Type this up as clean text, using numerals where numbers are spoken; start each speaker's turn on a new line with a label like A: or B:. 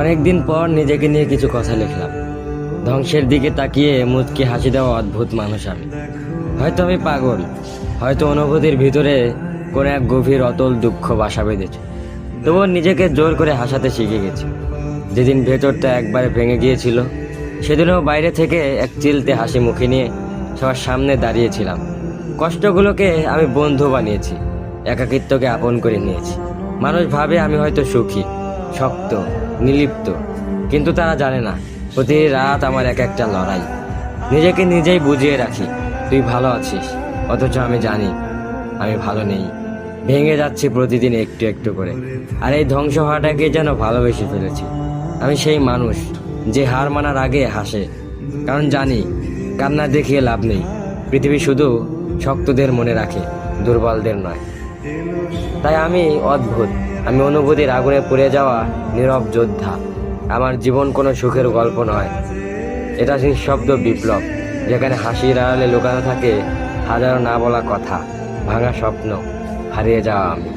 A: অনেকদিন পর নিজেকে নিয়ে কিছু কথা লিখলাম। ধ্বংসের দিকে তাকিয়ে মুচকি হাসি দেওয়া অদ্ভুত মানুষ আমি। হয়তো আমি পাগল, হয়তো অনুভূতির ভিতরে কোনো এক গভীর অতল দুঃখ বাসা বেঁধেছে। তবুও নিজেকে জোর করে হাসাতে শিখে গেছি। যেদিন ভেতরটা একবারে ভেঙে গিয়েছিল, সেদিনও বাইরে থেকে এক চিলতে হাসি মুখে নিয়ে সবার সামনে দাঁড়িয়েছিলাম। কষ্টগুলোকে আমি বন্ধু বানিয়েছি, একাকিত্বকে আপন করে নিয়েছি। মানুষ ভাবে আমি হয়তো সুখী, শক্ত, নির্লিপ্ত, কিন্তু তারা জানে না প্রতি রাত আমার এক একটা লড়াই। নিজেকে নিজেই বুঝিয়ে রাখি তুই ভালো আছিস, অথচ আমি জানি আমি ভালো নেই। ভেঙে যাচ্ছি প্রতিদিন একটু একটু করে, আর এই ধ্বংস হওয়াটাকে যেন ভালোবেসে ফেলেছি। আমি সেই মানুষ যে হার মানার আগে হাসে, কারণ জানি কান্না দেখিয়ে লাভ নেই। পৃথিবী শুধু শক্তদের মনে রাখে, দুর্বলদের নয়। তাই আমি অদ্ভুত, আমি অনুভূতির আগুনে পুড়ে যাওয়া নীরব যোদ্ধা। আমার জীবন কোনো সুখের গল্প নয়, এটা নিঃশব্দ বিপ্লব, যেখানে হাসির আড়ালে লুকানো থাকে হাজারো না বলা কথা, ভাঙা স্বপ্ন, হারিয়ে যাওয়া আমি।